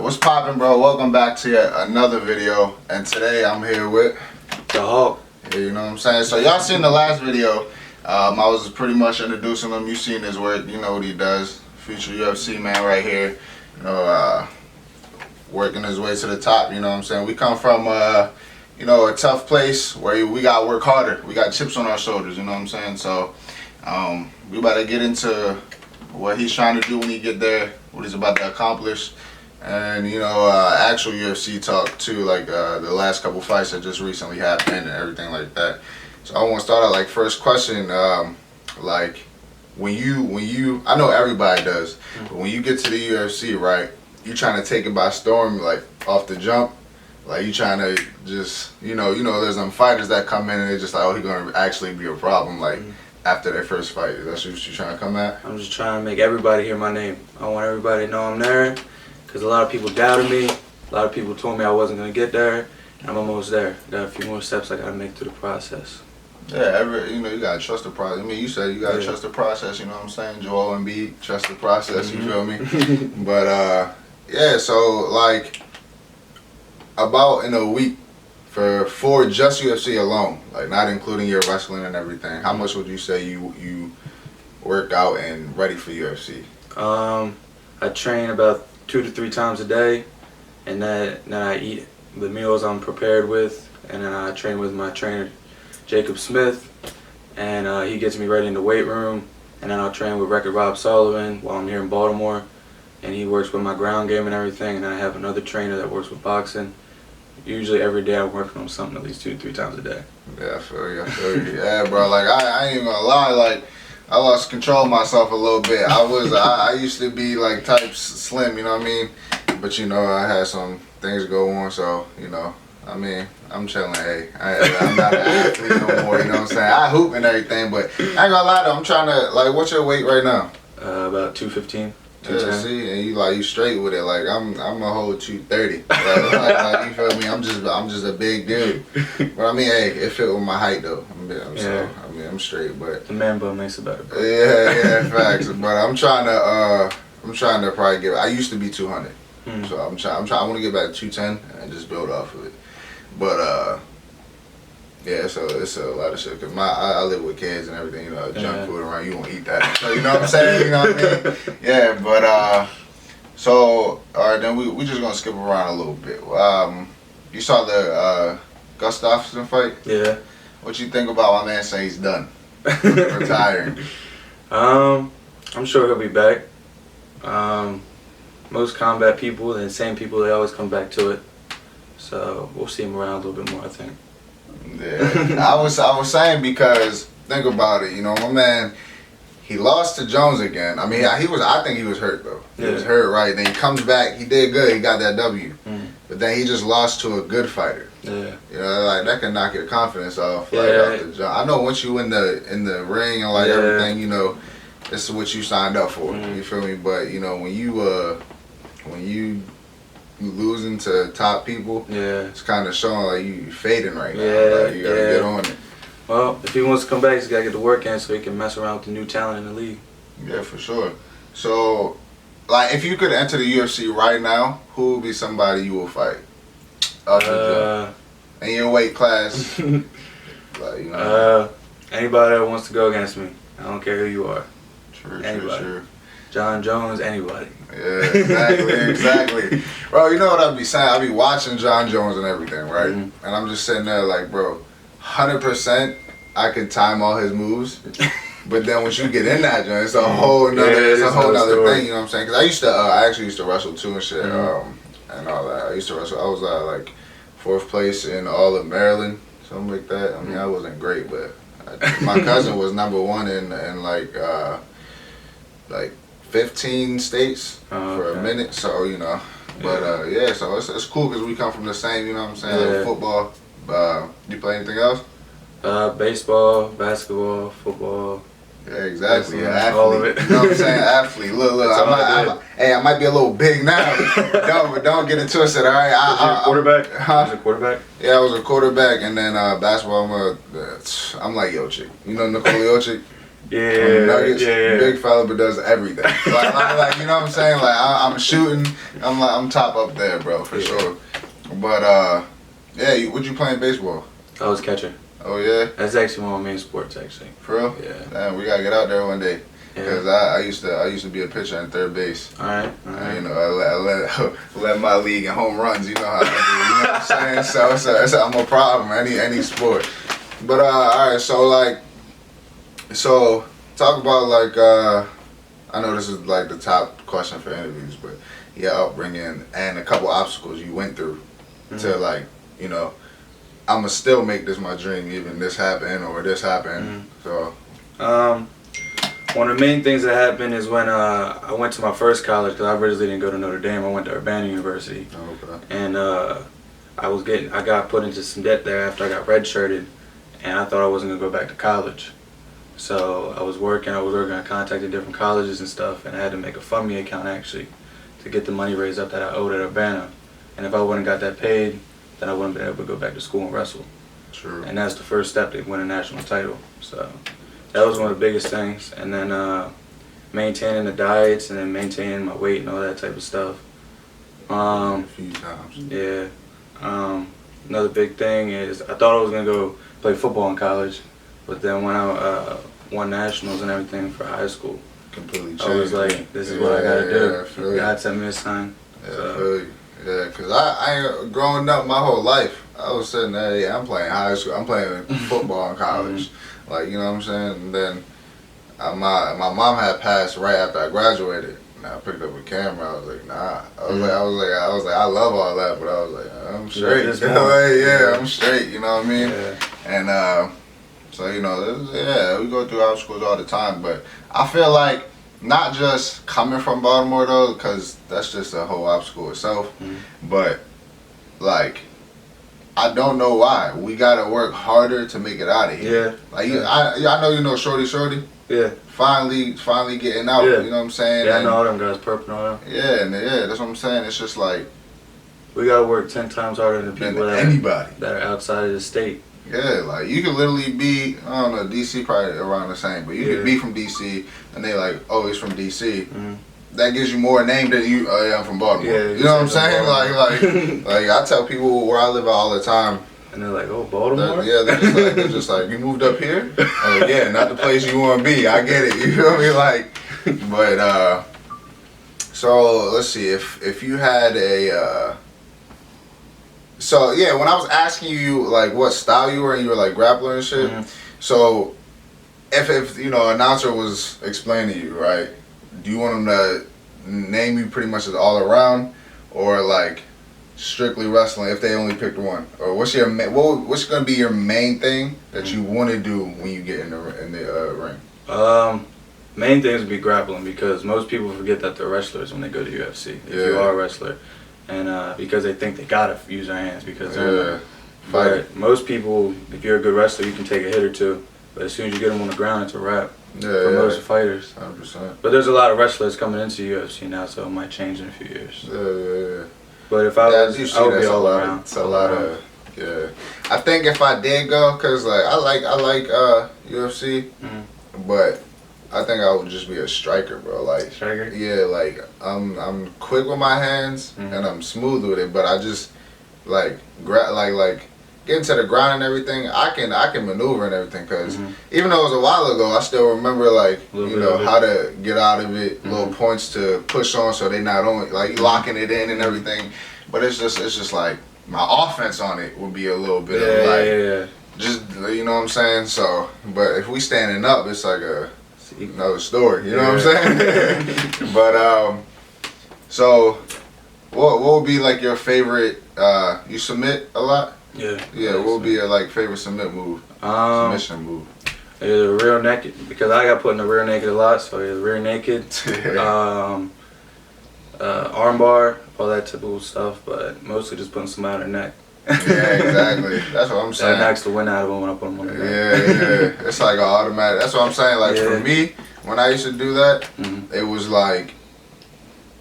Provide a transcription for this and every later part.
What's poppin', bro? Welcome back to yet another video, and today I'm here with the Hulk. Yeah, you know what I'm saying? So y'all seen the last video. I was pretty much introducing him. You seen his work, you know what he does. Future UFC man right here. You know, working his way to the top, you know what I'm saying? We come from you know, a tough place where we gotta work harder. We got chips on our shoulders, you know what I'm saying? So we about to get into what he's trying to do when he get there, what he's about to accomplish. And you know, actual UFC talk too, like the last couple fights that just recently happened and everything like that. So I want to start out like first question, like when you, I know everybody does, but when you get to the UFC, right? You trying to take it by storm, like off the jump, like you trying to just, you know, there's some fighters that come in and they're just like, oh, he's gonna actually be a problem, like after their first fight. That's what you trying to come at? I'm just trying to make everybody hear my name. I want everybody to know I'm there. Because a lot of people doubted me, a lot of people told me I wasn't going to get there, and I'm almost there. Got a few more steps I got to make through the process. Yeah, you know, you got to trust the process. I mean, you said you got to trust the process, you know what I'm saying? Joel Embiid, trust the process, you feel me? But, yeah, so, like, about in a week, for just UFC alone, like not including your wrestling and everything, how much would you say you work out and ready for UFC? I train about 2 to 3 times a day, and then I eat the meals I'm prepared with, and then I train with my trainer Jacob Smith, and he gets me ready in the weight room, and then I'll train with Record Rob Sullivan while I'm here in Baltimore, and he works with my ground game and everything, and I have another trainer that works with boxing. Usually every day I'm working on something at least 2 to 3 times a day. Yeah, I feel you. Yeah, bro, like I ain't even gonna lie, like I lost control of myself a little bit. I used to be like type slim, you know what I mean? But you know, I had some things go on, so you know, I mean, I'm chilling. Hey, I'm not an athlete no more. You know what I'm saying? I hoop and everything, but I ain't gonna lie though. I'm trying to like, what's your weight right now? About 215. Yeah, see, and you straight with it. Like I'm a whole 230. Like, you feel me? I'm just a big dude. But I mean, hey, it fit with my height though. So I mean, I'm straight. But the man bun makes it better. Bro. Yeah, facts. But I'm trying to probably get. I used to be 200, so I'm trying. I want to get back to 210 and just build off of it. But yeah, so it's a lot of shit. Cause I live with kids and everything. You know, junk food around. You won't eat that. So you know what I'm saying? You know what I mean? Yeah, but so all right, then we just gonna skip around a little bit. You saw the Gustafsson fight? Yeah. What you think about my man saying he's done, retiring? I'm sure he'll be back. Most combat people, the same people, they always come back to it. So we'll see him around a little bit more, I think. Yeah, I was saying because think about it, you know, my man, he lost to Jones again. I mean, I think he was hurt though. He was hurt, right? Then he comes back, he did good, he got that W. But then he just lost to a good fighter. Yeah. You know, like that can knock your confidence off. Like off the jump. I know once you in the ring and like everything, you know, this is what you signed up for. You feel me? But you know, when you losing to top people, it's kind of showing like you fading right now. Like, you gotta get on it. Well, if he wants to come back, he's gotta get the work in so he can mess around with the new talent in the league. Yeah, for sure. So, like, if you could enter the UFC right now, who would be somebody you will fight? In your weight class, like you know. Anybody that wants to go against me. I don't care who you are. True. John Jones, anybody. Yeah, exactly. Bro, you know what I be saying? I be watching John Jones and everything, right? And I'm just sitting there like, bro, 100% I can time all his moves. But then once you get in that joint, it's a whole nother thing, you know what I'm saying? Because I actually used to wrestle too and shit, and all that. I used to wrestle. I was like 4th place in all of Maryland, something like that. I mean, I wasn't great, but my cousin was #1 in like 15 states for a minute, so you know. But yeah, so it's cool because we come from the same, you know what I'm saying? Like football. You play anything else? Baseball, basketball, football. Yeah, exactly. Yeah, athlete. All of it. You know what I'm saying? Athlete. Look. I might be a little big now. don't get it twisted. All right. Was you quarterback? Was you a quarterback? Yeah, I was a quarterback, and then basketball. I'm like Jokic. You know Nikola Jokic? Nuggets, yeah. big fella, but does everything. Like, you know what I'm saying? Like, I'm shooting. I'm top up there, bro, for sure. But yeah, what you playing baseball? I was catcher. Oh yeah. That's actually one of my main sports, actually. For real? Yeah. Damn, we gotta get out there one day. Because I used to be a pitcher and third base. All right. You know, I let my league and home runs. You know how I do. You know what I'm saying? So I'm a problem any sport. But all right. So talk about like I know this is like the top question for interviews, but your upbringing and a couple obstacles you went through to like, you know, I'ma still make this my dream even this happened or this happened. So one of the main things that happened is when I went to my first college, because I originally didn't go to Notre Dame. I went to Urbana University. Okay. And I got put into some debt there after I got redshirted, and I thought I wasn't gonna go back to college. So I was working on contacting different colleges and stuff, and I had to make a fund me account actually to get the money raised up that I owed at Urbana. And if I wouldn't got that paid, then I wouldn't been able to go back to school and wrestle. True. And that's the first step to win a national title. So that was one of the biggest things. And then maintaining the diets and then maintaining my weight and all that type of stuff. A few times. Yeah. Another big thing is I thought I was gonna go play football in college, but then when I won nationals and everything for high school, Completely changed. I was like, this is what I gotta do. God sent me a sign. Yeah, I feel you. Yeah, cause I growing up my whole life, I was sitting there. Yeah, I'm playing high school. I'm playing football in college. Like, you know what I'm saying? And then my mom had passed right after I graduated. And I picked up a camera. I was like, nah. I was like, I love all that, but I was like, I'm straight. I'm straight. You know what I mean? Yeah. And so you know, we go through obstacles all the time. But I feel like not just coming from Baltimore though, because that's just a whole obstacle itself. But like, I don't know why we gotta work harder to make it out of here. Yeah. Like I know you know Shorty. Yeah. Finally getting out. Yeah. You know what I'm saying? Yeah, I know all them guys, Purple and all them. Yeah, that's what I'm saying. It's just like we gotta work 10 times harder than the people anybody that are outside of the state. Yeah, like you could literally be, I don't know, DC probably around the same, but you could be from DC and they like, oh, he's from DC. That gives you more name than you. Oh yeah, I'm from Baltimore. Yeah, you know what I'm saying? Like I tell people where I live all the time. And they're like, oh, Baltimore? They're just like, you moved up here? I'm like, yeah, not the place you want to be. I get it. You feel me? Like, but so let's see if you had a. So yeah, when I was asking you like what style you were and you were like grappler and shit. So if you know announcer was explaining to you, right? Do you want him to name you pretty much as all around, or like strictly wrestling if they only picked one? Or what's gonna be your main thing that you want to do when you get in the ring? Main things would be grappling, because most people forget that they're wrestlers when they go to UFC. If you are a wrestler, and because they think they gotta use their hands because they're but most people, if you're a good wrestler, you can take a hit or two, but as soon as you get them on the ground, it's a wrap. For most fighters. 100%. But there's a lot of wrestlers coming into UFC now, so it might change in a few years. Yeah. But if I was, I would be all around. It's a lot of I think if I did go, cause like I like UFC, but I think I would just be a striker, bro. Like striker. Yeah, like I'm quick with my hands and I'm smooth with it, but I just like getting to the ground and everything, I can maneuver and everything, because even though it was a while ago, I still remember like you know how to get out of it, little points to push on so they not only like locking it in and everything, but it's just like my offense on it would be a little bit of like just you know what I'm saying. So, but if we standing up, it's like another story. You know what I'm saying? But so what would be like your favorite? You submit a lot. Yeah, what would be your like favorite submission move? The rear naked, because I got put in the rear naked a lot, so the rear naked, arm bar, all that typical stuff, but mostly just putting somebody on their neck. Yeah, exactly. That's what I'm saying. That knocks the wind out of them when I put them on their neck. Yeah. It's like an automatic. That's what I'm saying. Like for me, when I used to do that, it was like,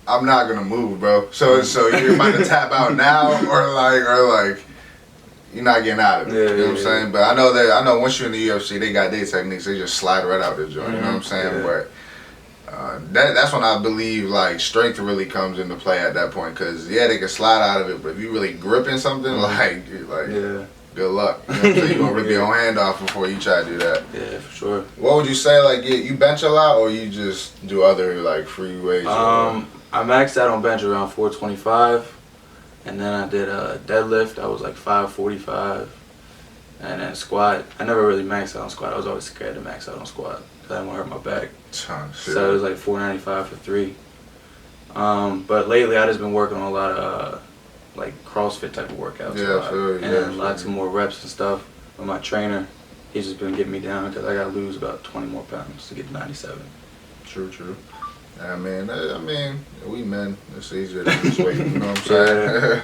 I'm not gonna move, bro. So you're about to tap out now, or like. you're not getting out of it. Yeah, you know what I'm saying? But I know once you're in the UFC, they got their techniques. They just slide right out the joint. You know what I'm saying? Yeah. But that's when I believe like strength really comes into play at that point. Cause yeah, they can slide out of it, but if you really gripping something, like Yeah. good luck. You know what I'm saying? You're gonna rip your own hand off before you try to do that. Yeah, for sure. What would you say? Like you bench a lot, or you just do other like free weights? I maxed out on bench around 425, and then I did a deadlift. I was like 545, and then squat. I never really maxed out on squat. I was always scared to max out on squat because I didn't want to hurt my back. So it was like 495 for 3. But lately I just been working on a lot of like CrossFit type of workouts. Yeah, and lots of more reps and stuff. With my trainer, he's just been getting me down because I gotta lose about 20 more pounds to get to 97. True. I mean, we men, it's easier to lose weight, you know what I'm saying?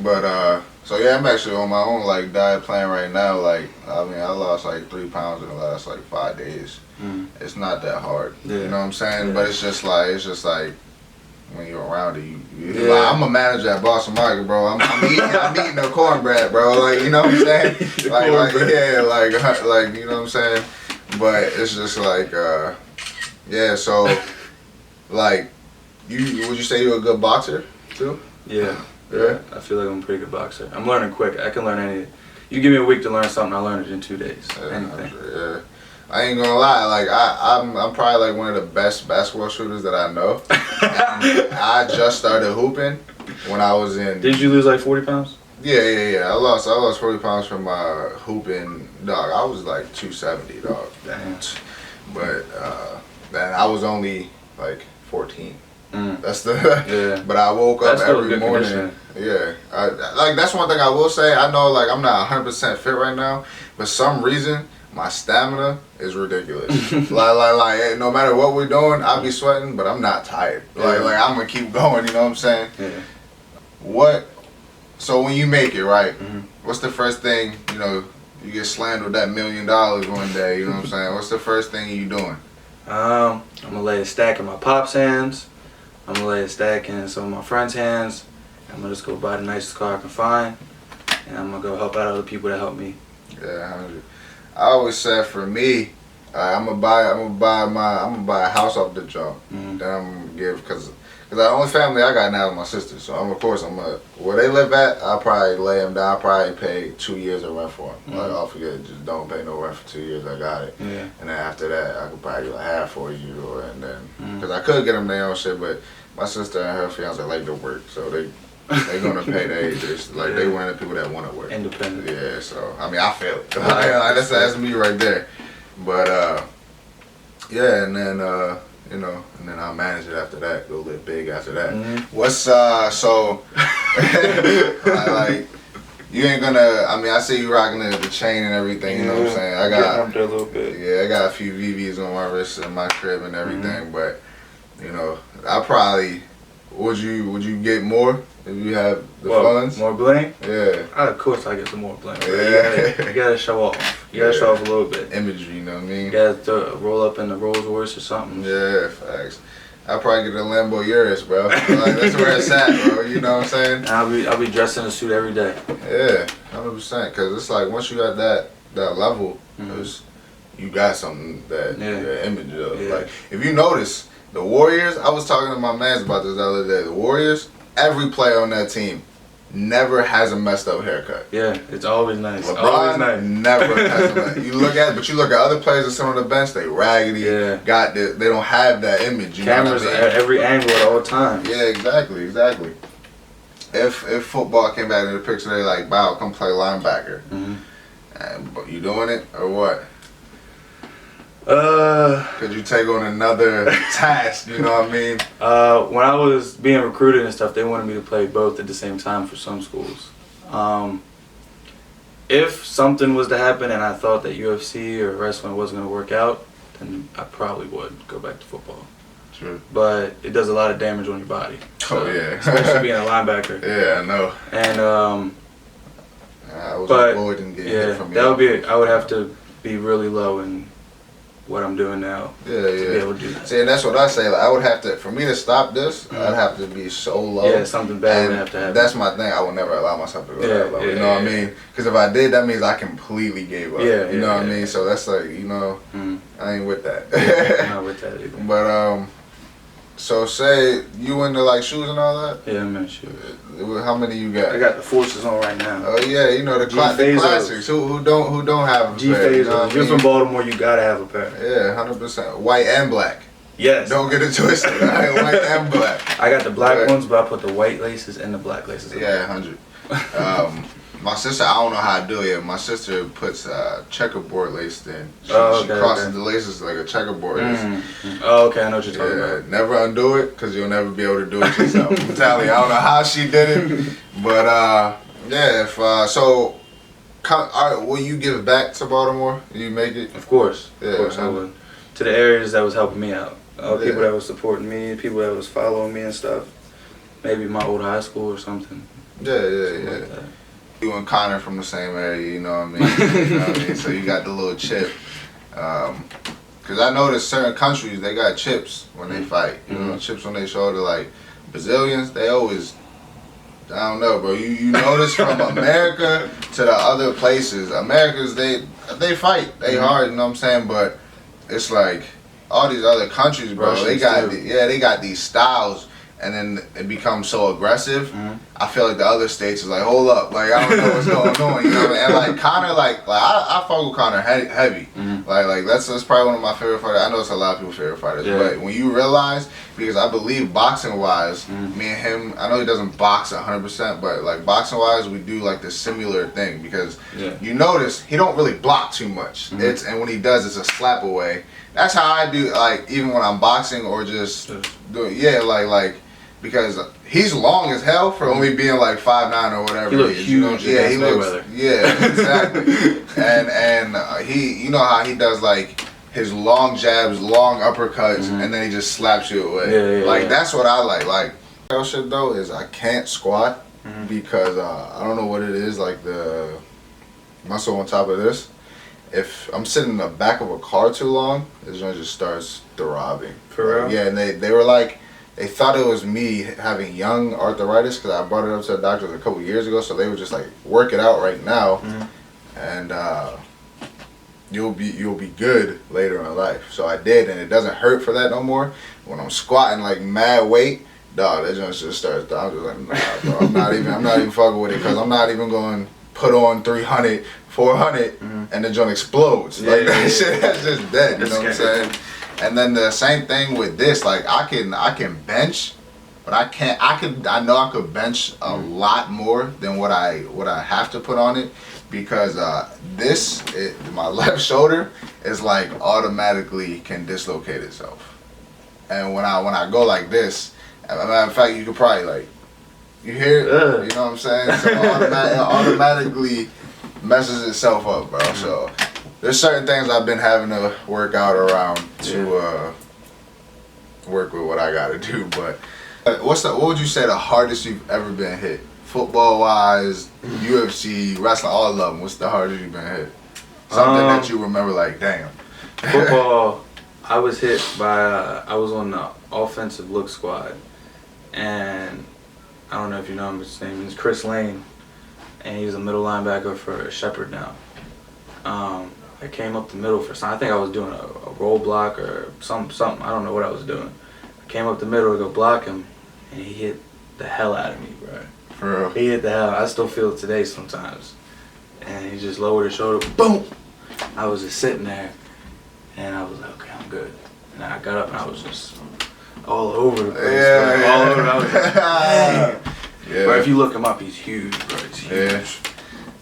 But, so yeah, I'm actually on my own, like, diet plan right now. Like, I mean, I lost, like, 3 pounds in the last, like, 5 days. It's not that hard, you know what I'm saying? Yeah. But it's just like, when you're around it, like, I'm a manager at Boston Market, bro. I'm eating the cornbread, bro. Like, you know what I'm saying? like, you know what I'm saying? But it's just like, yeah, so... Like, would you say you're a good boxer too? Yeah. I feel like I'm a pretty good boxer. I'm learning quick. I can learn anything. You give me a week to learn something, I learn it in 2 days. Anything. Yeah. I ain't gonna lie. Like I'm probably like one of the best basketball shooters that I know. And I just started hooping when I was in. Did you lose like 40 pounds? Yeah. I lost 40 pounds from hooping. Dog, I was like 270, dog. Damn. But then I was only like 14. That's the But I woke up every morning. Yeah, like that's one thing I will say. I know like I'm not 100% fit right now, but some reason my stamina is ridiculous. like no matter what we're doing, I'll be sweating, but I'm not tired. Like I'm gonna keep going. You know what I'm saying? Yeah. So when you make it, right? What's the first thing you get slammed with that $1 million one day? You know what I'm saying? What's the first thing you doing? I'm gonna lay a stack in my pop's hands. I'm gonna lay a stack in some of my friends' hands. I'm gonna just go buy the nicest car I can find, and I'm gonna go help out other people that help me. Yeah, I always said for me, I'm gonna buy a house off the jump. Then I'm gonna give because the only family I got now is my sister. So where they live at, I'll probably lay them down. I'll probably pay 2 years of rent for them. Like I'll forget, just don't pay no rent for 2 years. I got it. Yeah. And then after that, I could probably do like half for a year, and then because I could get them their own shit, but my sister and her fiance like to work, so they gonna pay their ages. Like they one of the people that want to work. Independent. Yeah. So I mean, I feel it. That's me right there. But yeah, and then and then I'll manage it after that. Go live big after that. What's so like you ain't gonna? I mean, I see you rocking the chain and everything. You know what I'm saying? I got a little bit. Yeah, I got a few VVs on my wrist in my crib and everything. But I probably would you get more if you have the funds? More bling? Yeah. Of course, I get some more bling. Yeah. You gotta show off. You gotta show off a little bit. Imagery, you know what I mean? You gotta roll up in the Rolls Royce or something. Yeah, facts. I'll probably get a Lambo Urus, bro. Like, that's where it's at, bro. You know what I'm saying? I'll be dressed in a suit every day. Yeah, 100%. Cause it's like once you got that level, you got something that image of. Yeah. Like if you notice, the Warriors. I was talking to my mans about this the other day. The Warriors. Every player on that team never has a messed up haircut. Yeah, it's always nice. LeBron always nice. Never has a mess. You look at other players that sit on the bench, they raggedy. Yeah. They don't have that image. You Cameras know what I mean? at every angle at all times. Yeah, exactly. If football came back into the picture, they like, wow, come play linebacker. But you doing it or what? Could you take on another task, you know what I mean? When I was being recruited and stuff, they wanted me to play both at the same time for some schools. If something was to happen and I thought that UFC or wrestling wasn't going to work out, then I probably would go back to football. True. But it does a lot of damage on your body. So, yeah. Especially being a linebacker. Yeah, I know. And, I was avoiding getting hit from I would have to be really low and what I'm doing now. Yeah, To be able to do that. See, and that's what I say. Like, I would have to, for me to stop this, I'd have to be so low. Yeah, something bad would have to happen. That's my thing. I would never allow myself to go that low. You know what I mean? Because if I did, that means I completely gave up. Yeah, you know what I mean? So that's like, I ain't with that. I'm not with that either. But so say you into like shoes and all that. Yeah, I'm in shoes. How many you got? I got the Forces on right now. Oh yeah, the classics. Who don't have a pair? You know, if you're from Baltimore, you gotta have a pair. Yeah, 100%. White and black. Yes. Don't get it twisted. White and black. I got the black ones, but I put the white laces and the black laces. Yeah, 100. My sister, I don't know how to do it. My sister puts checkerboard lace in. She crosses the laces like a checkerboard. Oh, okay, I know what you're talking about. Never undo it, because you'll never be able to do it yourself. I'm telling you, I don't know how she did it. But, yeah, will you give back to Baltimore? You make it? Of course. Yeah, of course I would. To the areas that was helping me out. People that was supporting me, people that was following me and stuff. Maybe my old high school or something. Yeah. Like that. You and Connor from the same area, you know what I mean? You know what I mean? So you got the little chip. Because I noticed certain countries, they got chips when they fight. You know, chips on their shoulder. Like Brazilians, they always, I don't know, bro. You notice from America to the other places, Americans, they fight. They hard, you know what I'm saying? But it's like all these other countries, bro, Russians they got these styles. And then it becomes so aggressive. I feel like the other states is like, hold up, like I don't know what's going on, you know what I mean? And like Connor, like I fuck with Connor heavy. Like that's probably one of my favorite fighters. I know it's a lot of people's favorite fighters, but when you realize, because I believe boxing wise, me and him, I know he doesn't box 100%, but like boxing wise, we do like the similar thing because you notice he don't really block too much. And when he does, it's a slap away. That's how I do. Like even when I'm boxing or just doing, like. Because he's long as hell for only being like 5'9" or whatever. He looks huge. He looks. Yeah, exactly. and he, you know how he does like his long jabs, long uppercuts, and then he just slaps you away. That's what I like. Like that shit though is I can't squat because I don't know what it is, like the muscle on top of this. If I'm sitting in the back of a car too long, it just starts throbbing. For real? Yeah, and they were like. They thought it was me having young arthritis because I brought it up to the doctor a couple years ago. So they were just like, work it out right now, and you'll be good later in life. So I did, and it doesn't hurt for that no more. When I'm squatting like mad weight, dog, that just starts. I'm just like, nah, bro. I'm not even fucking with it because I'm not even going to put on 300, 400, and the joint explodes. Like that shit, that's just dead. You know what I'm saying? And then the same thing with this, like I can bench, but I know I could bench a lot more than what I have to put on it because my left shoulder is like automatically can dislocate itself. And when I go like this, as a matter of fact, you could probably like, you hear it, you know what I'm saying? So it automatically messes itself up, bro. So there's certain things I've been having to work out around to work with what I gotta do. But what would you say the hardest you've ever been hit? Football wise, UFC, wrestling, all of them. What's the hardest you've been hit? Something that you remember like, damn. Football, I was hit by, I was on the offensive look squad. And I don't know if you know him, his name is Chris Lane. And he's a middle linebacker for Shepherd now. I came up the middle for some. I think I was doing a roll block or something. I don't know what I was doing. I came up the middle to go block him, and he hit the hell out of me, bro. For real? He hit the hell. I still feel it today sometimes. And he just lowered his shoulder, boom. I was just sitting there, and I was like, okay, I'm good. And I got up, and I was just all over the place. All over. I was like, dang. Yeah. But if you look him up, he's huge, bro. He's huge.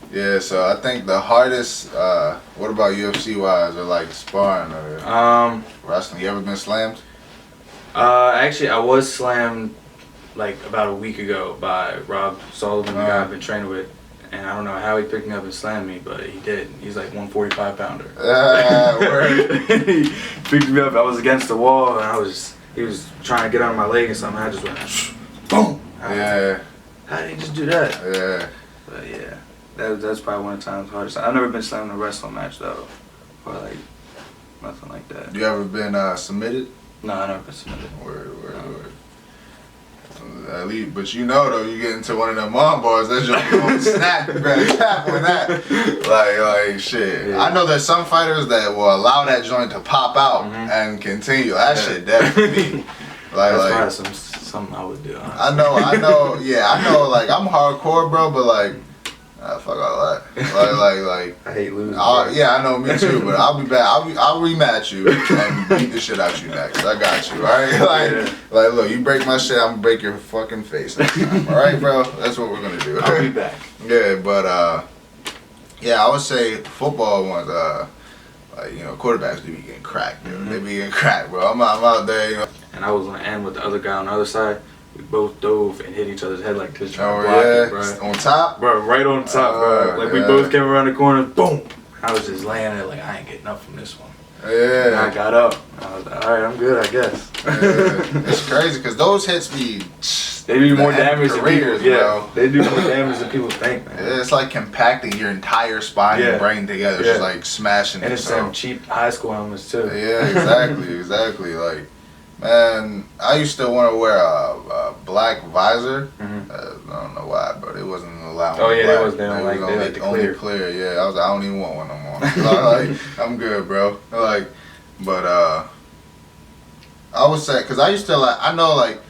Yeah, so I think the hardest, what about UFC wise or like sparring or wrestling? You ever been slammed? Actually I was slammed like about a week ago by Rob Sullivan, the guy I've been training with. And I don't know how he picked me up and slammed me, but he did. He's like 145 pounder. Word. He picked me up, I was against the wall and he was trying to get on my leg and something. I just went, boom. How did he just do that? Yeah. But yeah. That's probably one of the times hardest. I've never been slammed in a wrestling match though, or like nothing like that. You ever been submitted? No, I never been submitted. Word. At least, but you know though, you get into one of them mom bars, that's just going snap. You better tap on that. Like shit. Yeah. I know there's some fighters that will allow that joint to pop out and continue. That shit definitely. That's probably something I would do. Honestly. I know. Yeah, I know. Like I'm hardcore, bro, but like. Fuck all that. Like I hate losing. yeah, I know, me too. But I'll be back. I'll rematch you and beat the shit out you next. I got you. All right. Like, look, you break my shit, I'm gonna break your fucking face next time. All right, bro. That's what we're gonna do. I'll be back. Yeah, but yeah, I would say football ones. Like quarterbacks do be getting cracked, dude. They be getting cracked, bro. I'm out there, And I was on the end with the other guy on the other side. We both dove and hit each other's head like this. Oh block yeah, it, bro. on top, bro, right on top, bro. Like we yeah. both came around the corner, boom. I was just laying there like I ain't getting up from this one. Yeah. And I got up. I was like, all right, I'm good, I guess. Yeah. It's crazy because those hits be. They do more damage than people. Bro. Yeah, they do more damage than people think, man. Yeah, it's like compacting your entire spine and brain together. It's just like smashing. And it's some cheap high school helmets too. Yeah, exactly. Like, man, I used to want to wear a black visor. I don't know why, but it wasn't allowed. Oh yeah, black. they like the only clear. Yeah, I don't even want one no more. Like, I'm good, bro. Like, but I would say, cause I used to I know like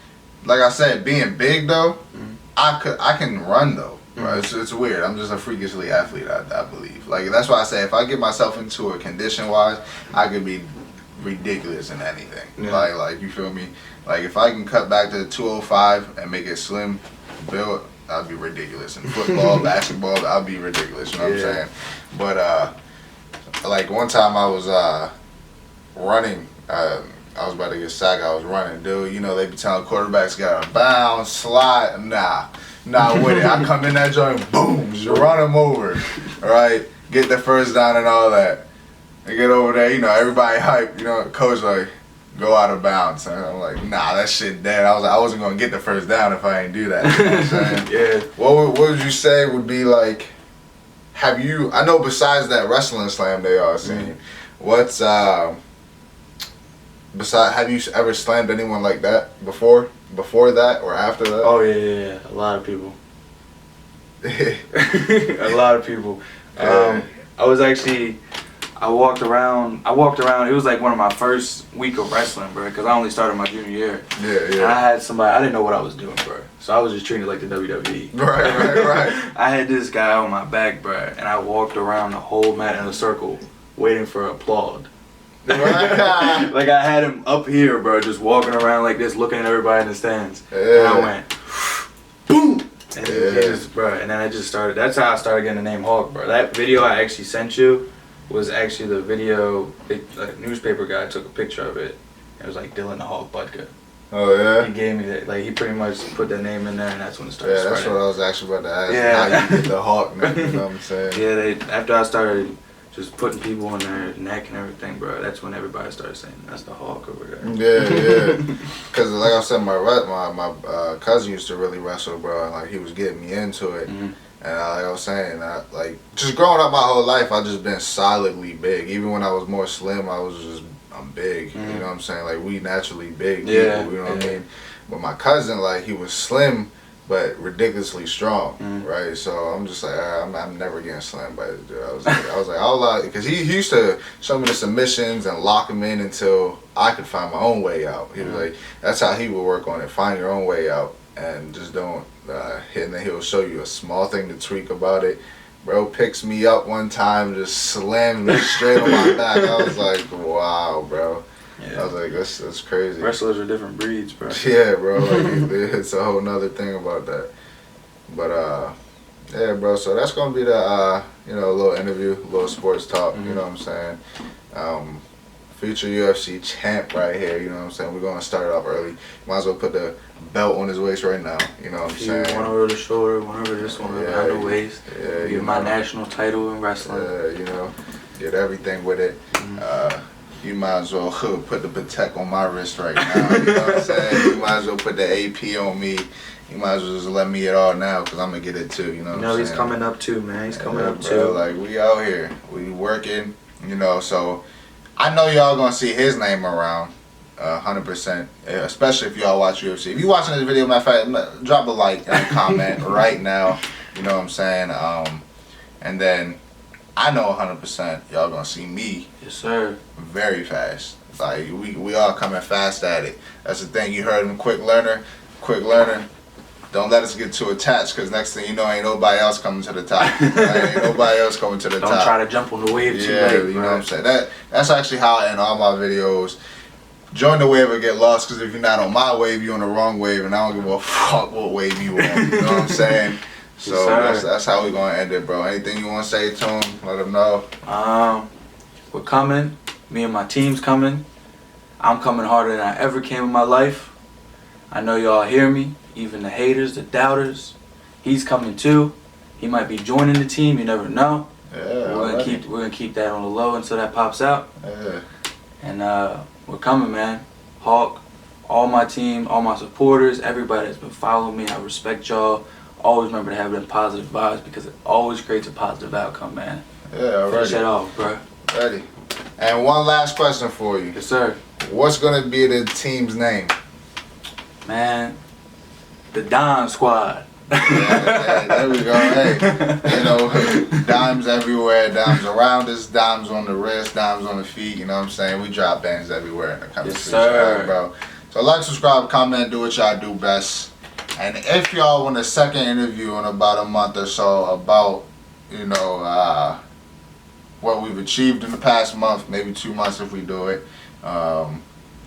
I said, being big though, I can run though. Right? It's weird. I'm just a freakishly athlete. I believe. Like that's why I say if I get myself into a condition wise, I could be ridiculous in anything. Like you feel me? Like if I can cut back to 205 and make it slim build, I'd be ridiculous. In football, basketball, I'd be ridiculous. You know what I'm saying? But like one time I was running. I was about to get sacked. I was running, dude. You know they be telling quarterbacks gotta bounce, slide. Nah, with it. I come in that joint, boom, just run him over. All right, get the first down and all that. I get over there, everybody hype. Coach like, go out of bounds. And I'm like, nah, that shit dead. I wasn't gonna get the first down if I ain't do that. You know what I'm saying? Yeah. What would you say would be like? I know besides that wrestling slam they are seeing, what's besides, have you ever slammed anyone like that before that or after that? Oh yeah. A lot of people. A lot of people. I walked around. It was like one of my first week of wrestling, bro, because I only started my junior year. Yeah. And I had somebody. I didn't know what I was doing, bro. So I was just treating it like the WWE. Right. I had this guy on my back, bro, and I walked around the whole mat in a circle, waiting for applaud. Like I had him up here, bro, just walking around like this, looking at everybody in the stands. Yeah. And I went, boom. And then I just started. That's how I started getting the name Hawk, bro. That video I actually sent you was actually the video. A newspaper guy took a picture of it. It was like Dylan the Hawk Budka. Oh yeah. He gave me that. Like he pretty much put that name in there, and that's when it started. Yeah, spreading. that's what I was actually about to ask. How you get the Hawk name? You know what I'm saying? Yeah, after I started just putting people on their neck and everything, bro, that's when everybody started saying that's the Hawk over there. Yeah. Because like I said, my cousin used to really wrestle, bro, and like he was getting me into it. And like I was saying, like just growing up my whole life, I just been solidly big. Even when I was more slim, I'm big. You know what I'm saying? Like we naturally big people. You know what I mean? But my cousin, like he was slim, but ridiculously strong, right? So I'm just like, I'm never getting slammed by this dude. I was like, because he used to show me the submissions and lock him in until I could find my own way out. He was like, that's how he would work on it. Find your own way out and just don't hit. And then he'll show you a small thing to tweak about it. Bro picks me up one time, just slammed me straight on my back. I was like, wow, bro. Yeah. I was like, that's crazy. Wrestlers are different breeds, bro. Yeah, bro. Like, it's a whole nother thing about that. But yeah, bro. So that's gonna be the little interview, little sports talk. You know what I'm saying? Future UFC champ right here. You know what I'm saying? We're gonna start off early. Might as well put the belt on his waist right now. You know what I'm saying? One over the shoulder, one over this one behind the waist. Yeah, get my national title in wrestling. Get everything with it. You might as well put the Protect on my wrist right now. You know what I'm saying? You might as well put the AP on me. You might as well just let me get all now because I'm going to get it too. You know what I'm saying? He's coming up too, man. He's coming up bro, too. Like, we out here. We working, so I know y'all gonna see his name around 100%, especially if y'all watch UFC. If you watching this video, matter of fact, drop a like and a comment right now. You know what I'm saying? And then I know 100% y'all gonna see me. Yes, sir. Very fast. Like we all coming fast at it. That's the thing. You heard him, quick learner. Quick learner. Don't let us get too attached, because next thing you know, ain't nobody else coming to the top. Ain't nobody else coming to the top. Don't try to jump on the wave too late, you know what I'm saying? That's actually how I end all my videos. Join the wave or get lost, because if you're not on my wave, you're on the wrong wave, and I don't give a fuck what wave you on. You know what I'm saying? So that's how we gonna end it, bro. Anything you want to say to him? Let him know. We're coming. Me and my team's coming. I'm coming harder than I ever came in my life. I know y'all hear me. Even the haters, the doubters. He's coming too. He might be joining the team. You never know. Yeah, we're gonna keep that on the low until that pops out. Yeah. And we're coming, man. Hawk, all my team, all my supporters, everybody that's been following me. I respect y'all. Always remember to have them positive vibes, because it always creates a positive outcome, man. Yeah, already. Finish that off, bro. Ready. And one last question for you. Yes, sir. What's gonna be the team's name? Man, the Don Squad. Yeah, there we go. Hey, you know, dimes everywhere, dimes around us, dimes on the wrist, dimes on the feet. You know what I'm saying? We drop bands everywhere in the country, yes, sir. bro. So like, subscribe, comment, do what y'all do best. And if y'all want a second interview in about a month or so about, you know, what we've achieved in the past month, maybe 2 months if we do it,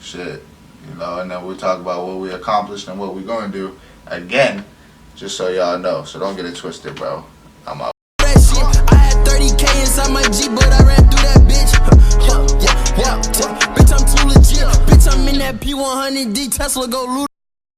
shit, you know, and then we'll talk about what we accomplished and what we're going to do again, just so y'all know. So don't get it twisted, bro. I'm out. I had 30K inside my Jeep, but I ran through that bitch. Bitch, I'm too legit. Bitch, I'm in that P100D Tesla, go loot.